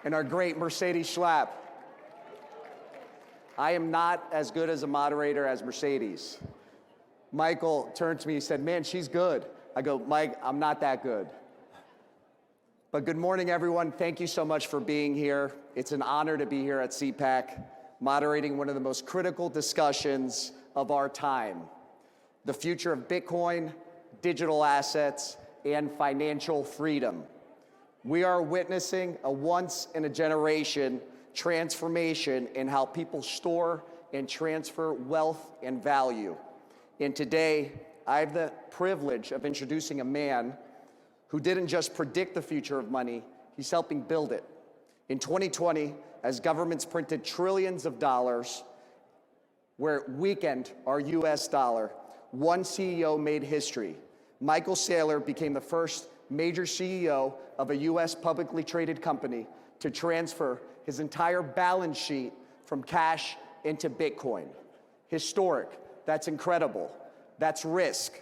and our great Mercedes Schlapp. I am not as good as a moderator as Mercedes. Michael turned to me, he said, man, she's good. I go, Mike, I'm not that good. But good morning, everyone. Thank you so much for being here. It's an honor to be here at CPAC, moderating one of the most critical discussions of our time, the future of Bitcoin, digital assets, and financial freedom. We are witnessing a once-in-a-generation transformation in how people store and transfer wealth and value. And today, I have the privilege of introducing a man who didn't just predict the future of money, he's helping build it. In 2020, as governments printed trillions of dollars, where it weakened our US dollar, one CEO made history. Michael Saylor became the first major CEO of a US publicly traded company to transfer his entire balance sheet from cash into Bitcoin. Historic, that's incredible, that's risk.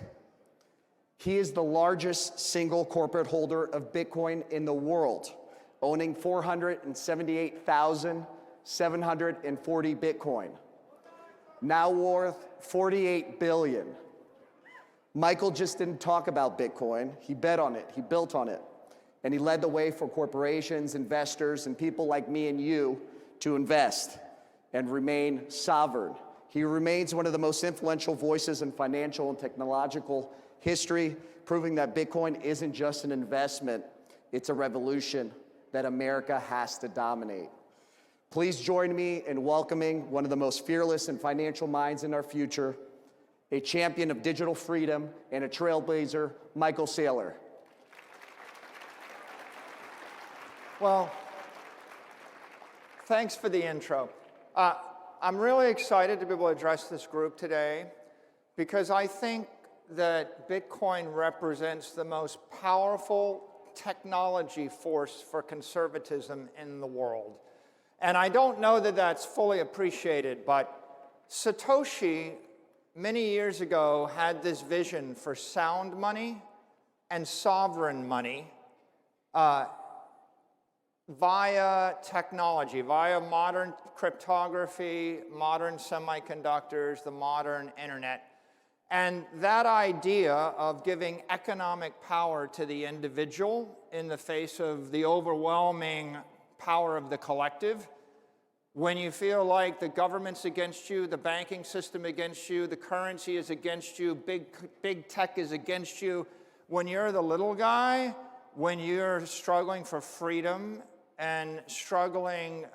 He is the largest single corporate holder of Bitcoin in the world, owning 478,740 Bitcoin, now worth 48 billion. Michael just didn't talk about Bitcoin, he bet on it, he built on it, and he led the way for corporations, investors, and people like me and you to invest and remain sovereign. He remains one of the most influential voices in financial and technological history, proving that Bitcoin isn't just an investment, it's a revolution that America has to dominate. Please join me in welcoming one of the most fearless and financial minds in our future, a champion of digital freedom and a trailblazer, Michael Saylor. Well, thanks for the intro. I'm really excited to be able to address this group today because I think that Bitcoin represents the most powerful technology force for conservatism in the world. And I don't know that that's fully appreciated, but Satoshi, many years ago, had this vision for sound money and sovereign money via technology, via modern cryptography, modern semiconductors, the modern internet. And that idea of giving economic power to the individual in the face of the overwhelming power of the collective, when you feel like the government's against you, the banking system against you, the currency is against you, big tech is against you, when you're the little guy, when you're struggling for freedom and struggling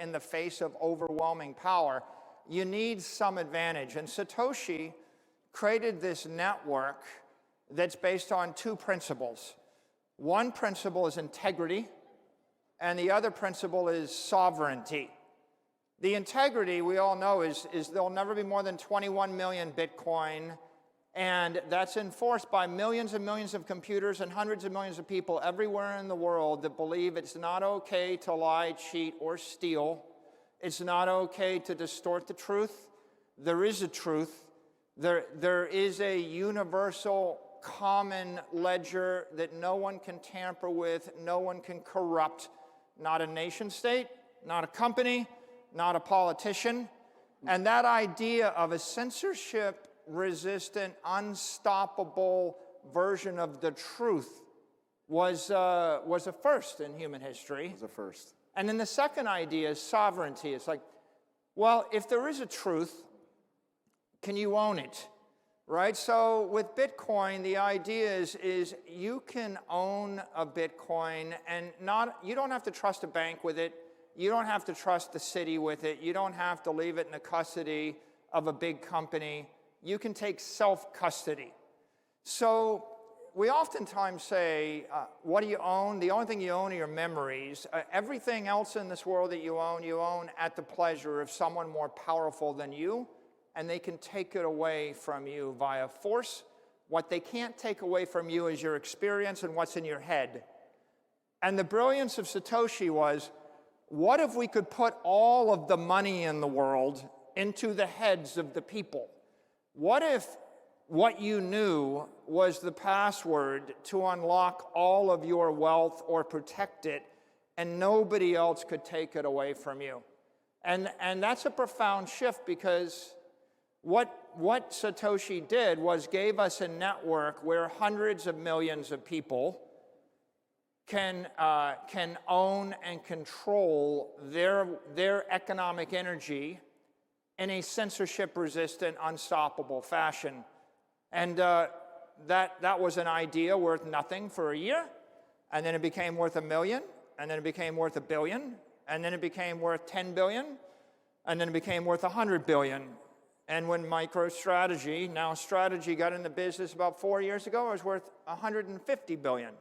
in the face of overwhelming power, you need some advantage. And Satoshi created this network that's based on two principles. One principle is integrity, and the other principle is sovereignty. The integrity, we all know, is there'll never be more than 21 million Bitcoin, and that's enforced by millions and millions of computers and hundreds of millions of people everywhere in the world that believe it's not okay to lie, cheat, or steal. It's not okay to distort the truth. There is a truth. There is a universal common ledger that no one can tamper with, no one can corrupt, not a nation state, not a company, not a politician. And that idea of a censorship-resistant, unstoppable version of the truth was a first in human history. It was a first. And then the second idea is sovereignty. It's like, well, if there is a truth, can you own it, right? So with Bitcoin, the idea is you can own a Bitcoin and you don't have to trust a bank with it. You don't have to trust the city with it. You don't have to leave it in the custody of a big company. You can take self-custody. So we oftentimes say, what do you own? The only thing you own are your memories. Everything else in this world that you own at the pleasure of someone more powerful than you, and they can take it away from you via force. What they can't take away from you is your experience and what's in your head. And the brilliance of Satoshi was, what if we could put all of the money in the world into the heads of the people? What if what you knew was the password to unlock all of your wealth or protect it, and nobody else could take it away from you. And that's a profound shift, because what Satoshi did was gave us a network where hundreds of millions of people can own and control their economic energy in a censorship-resistant, unstoppable fashion. And that was an idea worth nothing for a year, and then it became worth $1 million, and then it became worth $1 billion, and then it became worth 10 billion, and then it became worth 100 billion. And when MicroStrategy, now Strategy, got in the business about 4 years ago, it was worth 150 billion.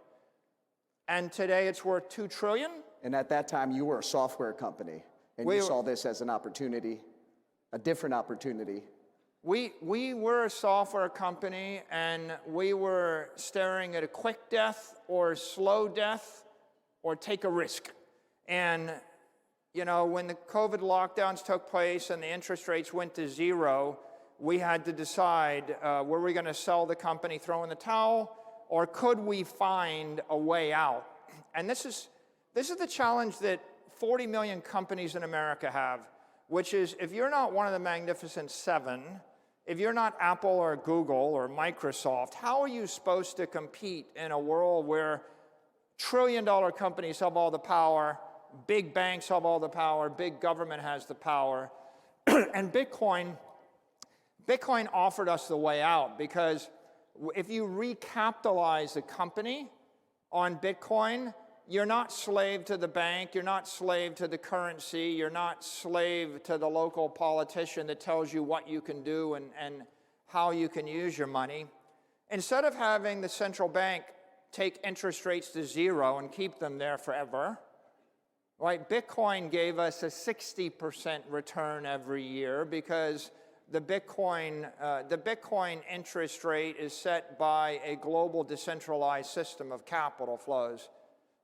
And today it's worth 2 trillion. And at that time, you were a software company, and you saw this as an opportunity, a different opportunity. We were a software company, and we were staring at a quick death or slow death or take a risk. And you know, when the COVID lockdowns took place and the interest rates went to 0, we had to decide, were we going to sell the company, throw in the towel, or could we find a way out? And this is the challenge that 40 million companies in America have, which is, if you're not one of the Magnificent Seven, if you're not Apple or Google or Microsoft, how are you supposed to compete in a world where trillion-dollar companies have all the power, big banks have all the power, big government has the power? And Bitcoin offered us the way out, because if you recapitalize a company on Bitcoin, you're not slave to the bank, you're not slave to the currency, you're not slave to the local politician that tells you what you can do and how you can use your money. Instead of having the central bank take interest rates to 0 and keep them there forever, right? Bitcoin gave us a 60% return every year, because the Bitcoin interest rate is set by a global decentralized system of capital flows.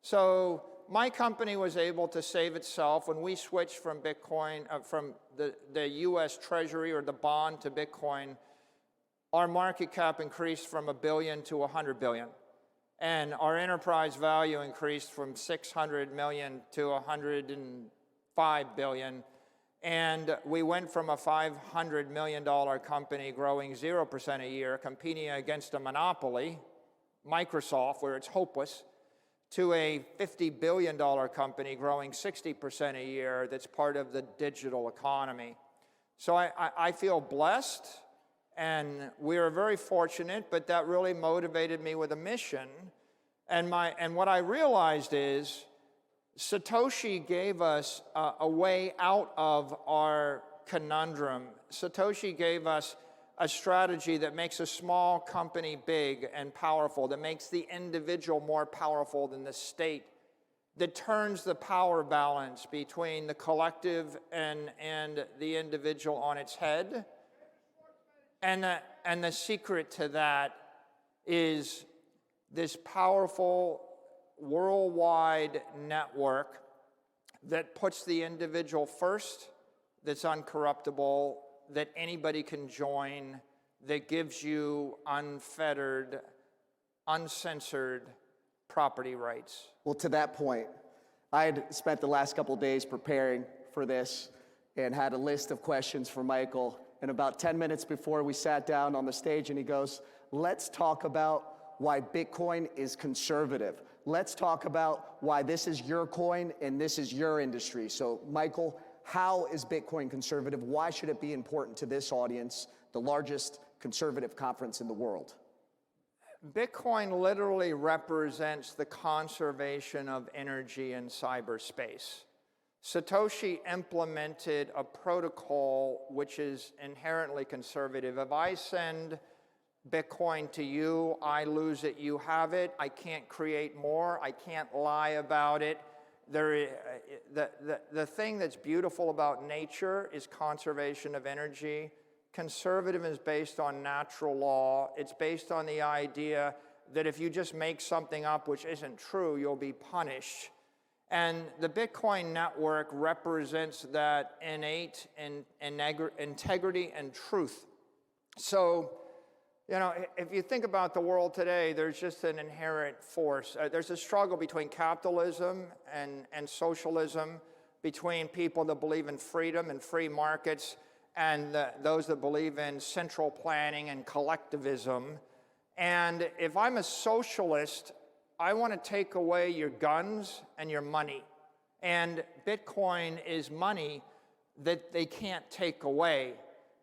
So my company was able to save itself when we switched from Bitcoin, from the US Treasury or the bond to Bitcoin. Our market cap increased from $1 billion to 100 billion. And our enterprise value increased from 600 million to 105 billion. And we went from a $500 million company growing 0% a year, competing against a monopoly, Microsoft, where it's hopeless, to a $50 billion company growing 60% a year that's part of the digital economy. So I feel blessed, and we are very fortunate, but that really motivated me with a mission. And what I realized is Satoshi gave us a way out of our conundrum. Satoshi gave us a strategy that makes a small company big and powerful, that makes the individual more powerful than the state, that turns the power balance between the collective and the individual on its head. And the secret to that is this powerful worldwide network that puts the individual first, that's uncorruptible, that anybody can join, that gives you unfettered, uncensored property rights. Well, to that point, I had spent the last couple days preparing for this and had a list of questions for Michael. And about 10 minutes before we sat down on the stage, and he goes, let's talk about why Bitcoin is conservative. Let's talk about why this is your coin and this is your industry. So, Michael, how is Bitcoin conservative? Why should it be important to this audience, the largest conservative conference in the world? Bitcoin literally represents the conservation of energy in cyberspace. Satoshi implemented a protocol which is inherently conservative. If I send Bitcoin to you, I lose it, you have it. I can't create more. I can't lie about it. The thing that's beautiful about nature is conservation of energy. Conservative is based on natural law. It's based on the idea that if you just make something up which isn't true, you'll be punished. And the Bitcoin network represents that innate integrity and truth. So You know, if you think about the world today, there's just an inherent force. There's a struggle between capitalism and socialism, between people that believe in freedom and free markets and those that believe in central planning and collectivism. And if I'm a socialist, I want to take away your guns and your money. And Bitcoin is money that they can't take away.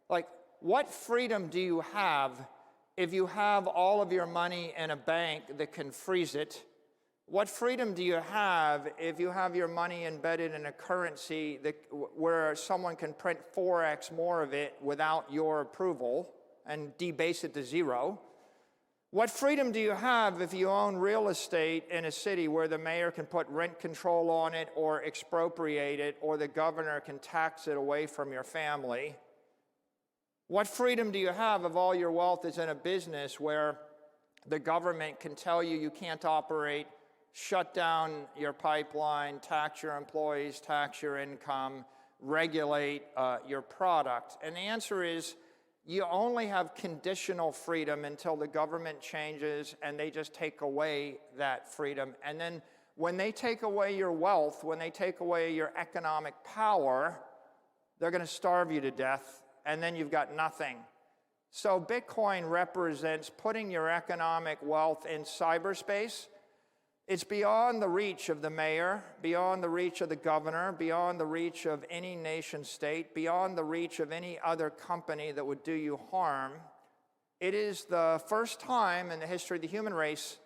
Like, what freedom do you have if you have all of your money in a bank that can freeze it? What freedom do you have if you have your money embedded in a currency where someone can print 4x more of it without your approval and debase it to zero? What freedom do you have if you own real estate in a city where the mayor can put rent control on it or expropriate it, or the governor can tax it away from your family? What freedom do you have if all your wealth is in a business where the government can tell you can't operate, shut down your pipeline, tax your employees, tax your income, regulate your product? And the answer is, you only have conditional freedom until the government changes and they just take away that freedom. And then when they take away your wealth, when they take away your economic power, they're going to starve you to death, and then you've got nothing. So Bitcoin represents putting your economic wealth in cyberspace. It's beyond the reach of the mayor, beyond the reach of the governor, beyond the reach of any nation state, beyond the reach of any other company that would do you harm. It is the first time in the history of the human race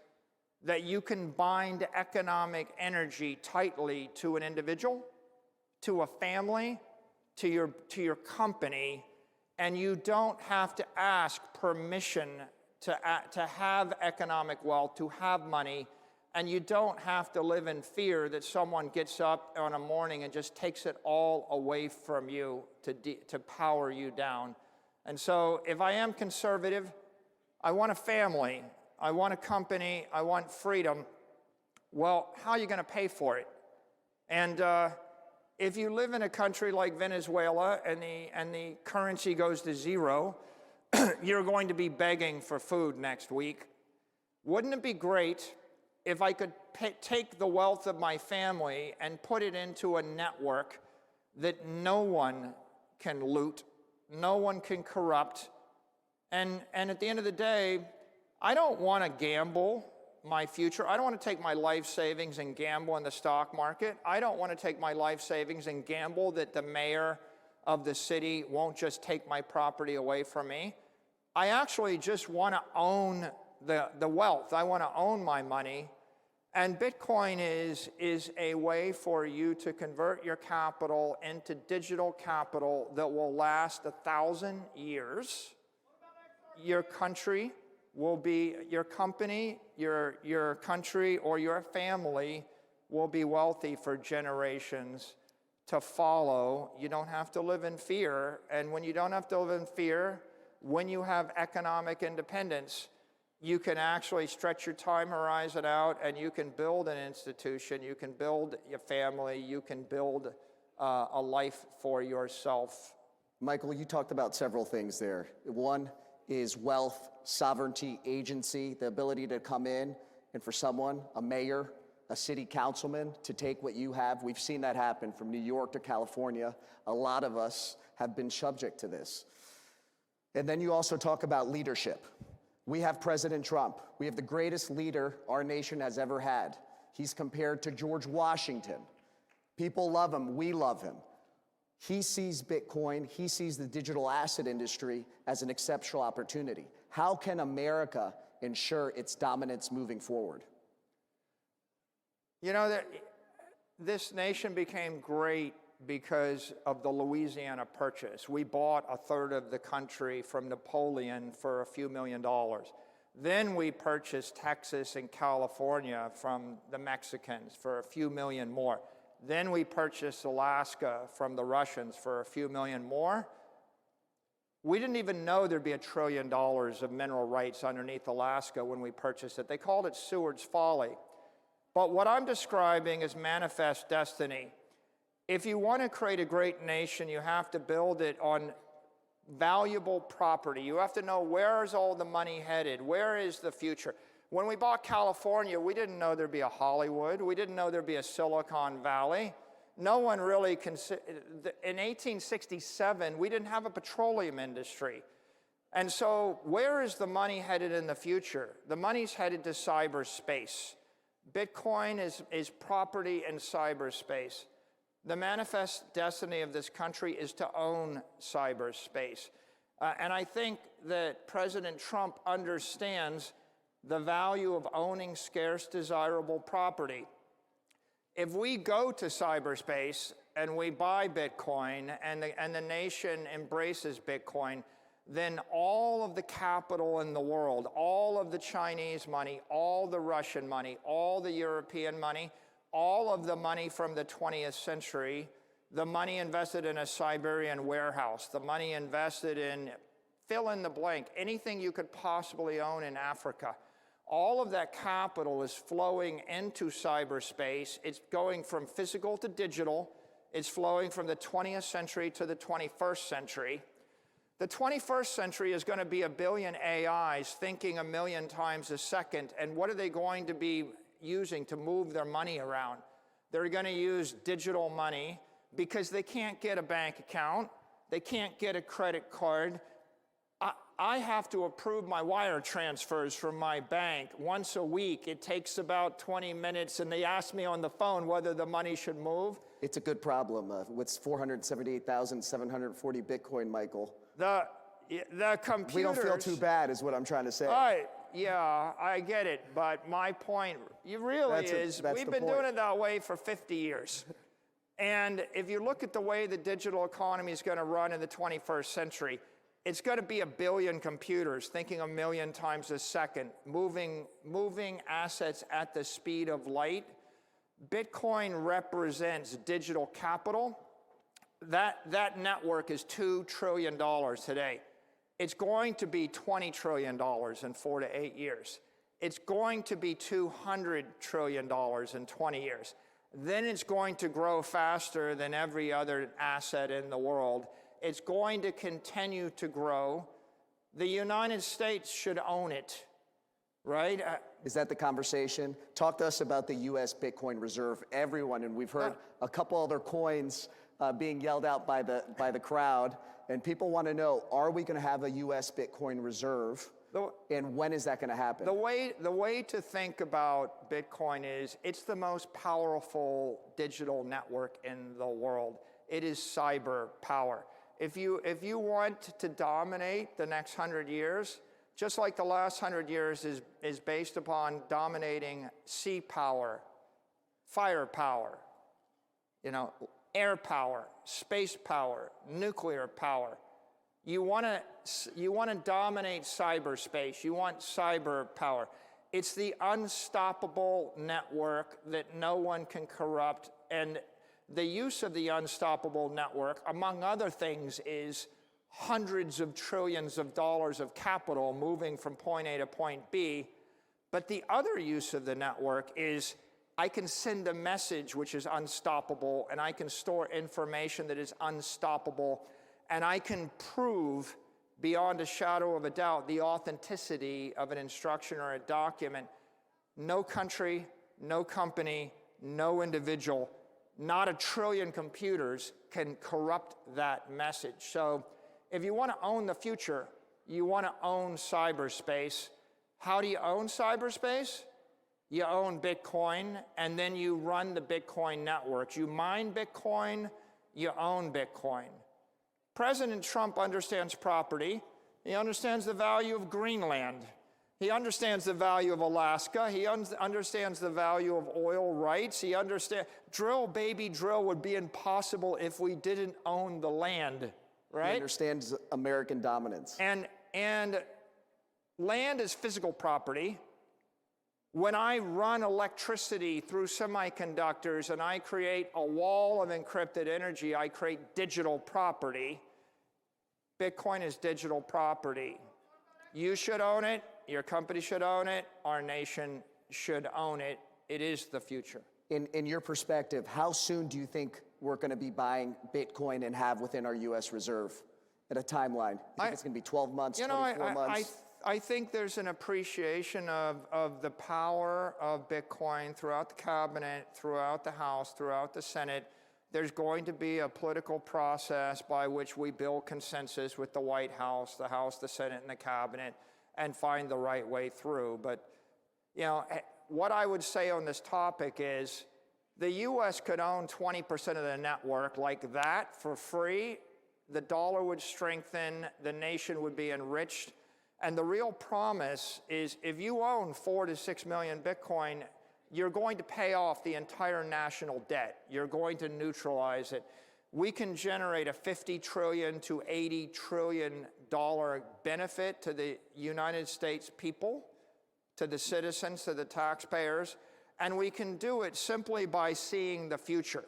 that you can bind economic energy tightly to an individual, to a family, to your company, and you don't have to ask permission to have economic wealth, to have money. And you don't have to live in fear that someone gets up on a morning and just takes it all away from you to power you down. And so if I am conservative, I want a family, I want a company, I want freedom. Well, how are you going to pay for it? And if you live in a country like Venezuela and the currency goes to zero, you're going to be begging for food next week. Wouldn't it be great if I could take the wealth of my family and put it into a network that no one can loot, no one can corrupt, and at the end of the day, I don't want to gamble my future. I don't want to take my life savings and gamble in the stock market. I don't want to take my life savings and gamble that the mayor of the city won't just take my property away from me. I actually just want to own the wealth. I want to own my money. And Bitcoin is a way for you to convert your capital into digital capital that will last 1,000 years. Your country will be, your company, your country, or your family will be wealthy for generations to follow. You don't have to live in fear. And when you don't have to live in fear, when you have economic independence, you can actually stretch your time horizon out, and you can build an institution, you can build your family, you can build a life for yourself. Michael, you talked about several things there. One is wealth, sovereignty, agency, the ability to come in and for someone, a mayor, a city councilman, to take what you have. We've seen that happen from New York to California. A lot of us have been subject to this. And then you also talk about leadership. We have President Trump. We have the greatest leader our nation has ever had. He's compared to George Washington. People love him. We love him. He sees Bitcoin, he sees the digital asset industry as an exceptional opportunity. How can America ensure its dominance moving forward? You know, this nation became great because of the Louisiana Purchase. We bought a third of the country from Napoleon for a few $1 million. Then we purchased Texas and California from the Mexicans for a few million more. Then we purchased Alaska from the Russians for a few million more. We didn't even know there'd be $1 trillion of mineral rights underneath Alaska when we purchased it. They called it Seward's Folly. But what I'm describing is manifest destiny. If you want to create a great nation, you have to build it on valuable property. You have to know, where is all the money headed? Where is the future? When we bought California, we didn't know there'd be a Hollywood. We didn't know there'd be a Silicon Valley. No one really considered. In 1867, we didn't have a petroleum industry. And so where is the money headed in the future? The money's headed to cyberspace. Bitcoin is property in cyberspace. The manifest destiny of this country is to own cyberspace. And I think that President Trump understands the value of owning scarce, desirable property. If we go to cyberspace and we buy Bitcoin and the nation embraces Bitcoin, then all of the capital in the world, all of the Chinese money, all the Russian money, all the European money, all of the money from the 20th century, the money invested in a Siberian warehouse, the money invested in fill in the blank, anything you could possibly own in Africa, all of that capital is flowing into cyberspace. It's going from physical to digital. It's flowing from the 20th century to the 21st century. The 21st century is going to be a billion AIs thinking 1,000,000 times a second. And what are they going to be using to move their money around? They're going to use digital money because they can't get a bank account. They can't get a credit card. I have to approve my wire transfers from my bank once a week. It takes about 20 minutes, and they ask me on the phone whether the money should move. It's a good problem. What's 478,740 Bitcoin, Michael? The computers. We don't feel too bad, is what I'm trying to say. Yeah, I get it. But my point we've been doing it that way for 50 years. And if you look at the way the digital economy is going to run in the 21st century, it's going to be 1 billion computers thinking 1,000,000 times a second, moving assets at the speed of light. Bitcoin represents digital capital. That network is $2 trillion today. It's going to be $20 trillion in 4 to 8 years. It's going to be $200 trillion in 20 years. Then it's going to grow faster than every other asset in the world. It's going to continue to grow. The United States should own it, right? Is that the conversation? Talk to us about the U.S. Bitcoin reserve. Everyone, and we've heard a couple other coins being yelled out by the crowd, and people want to know, are we going to have a U.S. Bitcoin reserve, and when is that going to happen? The way to think about Bitcoin is it's the most powerful digital network in the world. It is cyber power. If you want to dominate the next 100 years, just like the last 100 years is based upon dominating sea power, fire power, air power, space power, nuclear power. You want to dominate cyberspace. You want cyber power. It's the unstoppable network that no one can corrupt. And the use of the unstoppable network, among other things, is hundreds of trillions of dollars of capital moving from point A to point B. But the other use of the network is I can send a message which is unstoppable, and I can store information that is unstoppable, and I can prove beyond a shadow of a doubt the authenticity of an instruction or a document. No country, no company, no individual, not 1 trillion computers can corrupt that message. So if you want to own the future, you want to own cyberspace. How do you own cyberspace? You own Bitcoin, and then you run the Bitcoin networks. You mine Bitcoin, you own Bitcoin. President Trump understands property. He understands the value of Greenland. He understands the value of Alaska. He understands the value of oil rights. He understands drill, baby, drill would be impossible if we didn't own the land, right? He understands American dominance. And land is physical property. When I run electricity through semiconductors and I create a wall of encrypted energy, I create digital property. Bitcoin is digital property. You should own it. Your company should own it. Our nation should own it. It is the future. In your perspective, how soon do you think we're going to be buying Bitcoin and have within our U.S. reserve? at a timeline? You think it's going to be 12 months, 24 months? I think there's an appreciation of the power of Bitcoin throughout the cabinet, throughout the House, throughout the Senate. There's going to be a political process by which we build consensus with the White House, the Senate, and the cabinet, and find the right way through. But, you know, what I would say on this topic is the U.S. could own 20% of the network like that for free. The dollar would strengthen, the nation would be enriched. And the real promise is if you own 4 to 6 million Bitcoin, you're going to pay off the entire national debt. You're going to neutralize it. We can generate a $50 trillion to $80 trillion benefit to the United States people, to the citizens, to the taxpayers, and we can do it simply by seeing the future.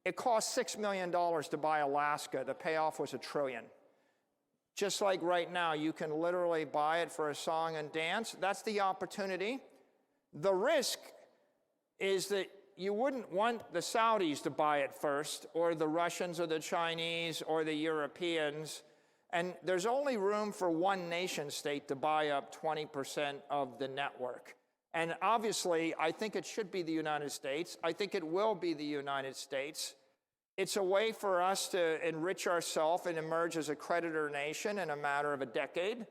It cost $6 million to buy Alaska. The payoff was $1 trillion. Just like right now, you can literally buy it for a song and dance. That's the opportunity. The risk is that you wouldn't want the Saudis to buy it first, or the Russians, or the Chinese, or the Europeans. And there's only room for one nation state to buy up 20% of the network. And obviously, I think it should be the United States. I think it will be the United States. It's a way for us to enrich ourselves and emerge as a creditor nation in a matter of a decade.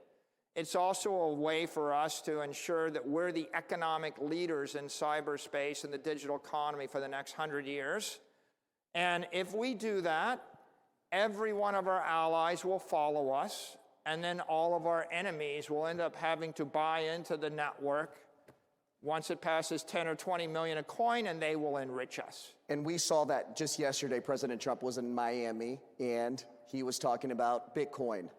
It's also a way for us to ensure that we're the economic leaders in cyberspace and the digital economy for the next 100 years. And if we do that, every one of our allies will follow us, and then all of our enemies will end up having to buy into the network once it passes 10 or 20 million a coin, and they will enrich us. And we saw that just yesterday. President Trump was in Miami, and he was talking about Bitcoin.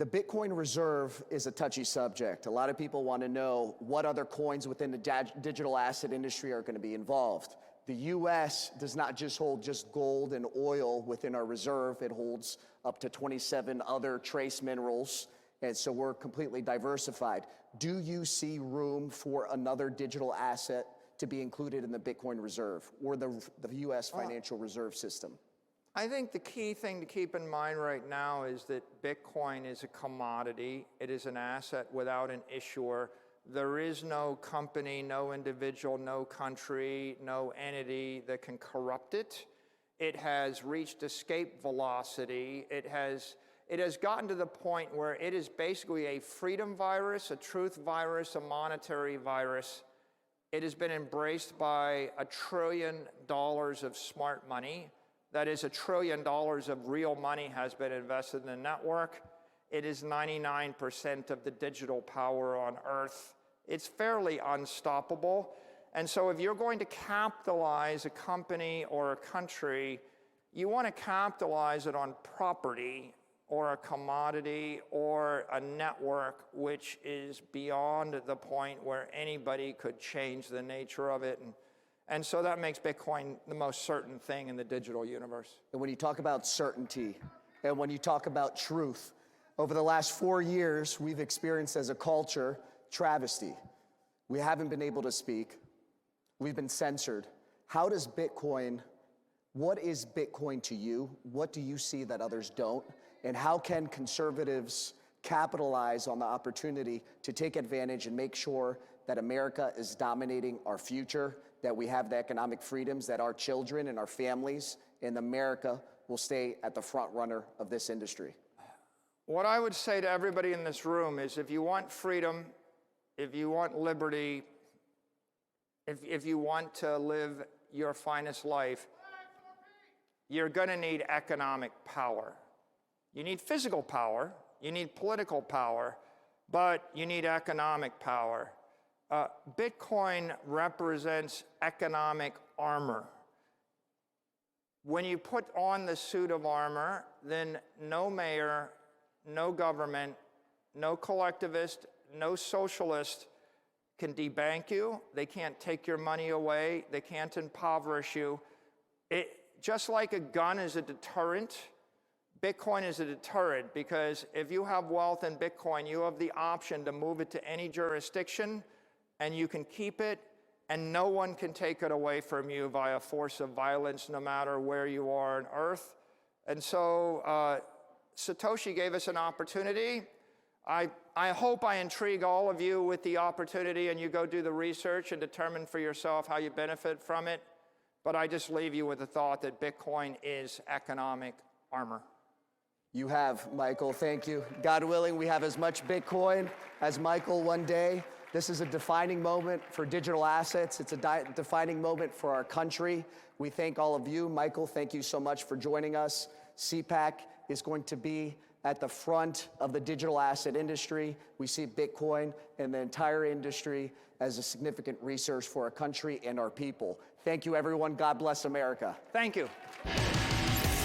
The Bitcoin reserve is a touchy subject. A lot of people want to know what other coins within the digital asset industry are going to be involved. The U.S. does not just hold just gold and oil within our reserve. It holds up to 27 other trace minerals, and so we're completely diversified. Do you see room for another digital asset to be included in the Bitcoin reserve or the U.S. financial reserve system? I think the key thing to keep in mind right now is that Bitcoin is a commodity. It is an asset without an issuer. There is no company, no individual, no country, no entity that can corrupt it. It has reached escape velocity. It has gotten to the point where it is basically a freedom virus, a truth virus, a monetary virus. It has been embraced by $1 trillion of smart money. That is, $1 trillion of real money has been invested in the network. It is 99% of the digital power on Earth. It's fairly unstoppable. And so if you're going to capitalize a company or a country, you want to capitalize it on property or a commodity or a network which is beyond the point where anybody could change the nature of it. And so that makes Bitcoin the most certain thing in the digital universe. And when you talk about certainty, and when you talk about truth, over the last 4 years, we've experienced as a culture travesty. We haven't been able to speak. We've been censored. How does Bitcoin, what is Bitcoin to you? What do you see that others don't? And how can conservatives capitalize on the opportunity to take advantage and make sure that America is dominating our future, that we have the economic freedoms, that our children and our families in America will stay at the front runner of this industry? What I would say to everybody in this room is if you want freedom, if you want liberty, if you want to live your finest life, you're going to need economic power. You need physical power, you need political power, but you need economic power. Bitcoin represents economic armor. When you put on the suit of armor, then no mayor, no government, no collectivist, no socialist can debank you. They can't take your money away. They can't impoverish you. Just like a gun is a deterrent, Bitcoin is a deterrent, because if you have wealth in Bitcoin, you have the option to move it to any jurisdiction, and you can keep it, and no one can take it away from you via force of violence, no matter where you are on Earth. And so Satoshi gave us an opportunity. I hope I intrigue all of you with the opportunity and you go do the research and determine for yourself how you benefit from it. But I just leave you with the thought that Bitcoin is economic armor. You have, Michael, thank you. God willing, we have as much Bitcoin as Michael one day. This is a defining moment for digital assets. It's a defining moment for our country. We thank all of you. Michael, thank you so much for joining us. CPAC is going to be at the front of the digital asset industry. We see Bitcoin and the entire industry as a significant resource for our country and our people. Thank you, everyone. God bless America. Thank you.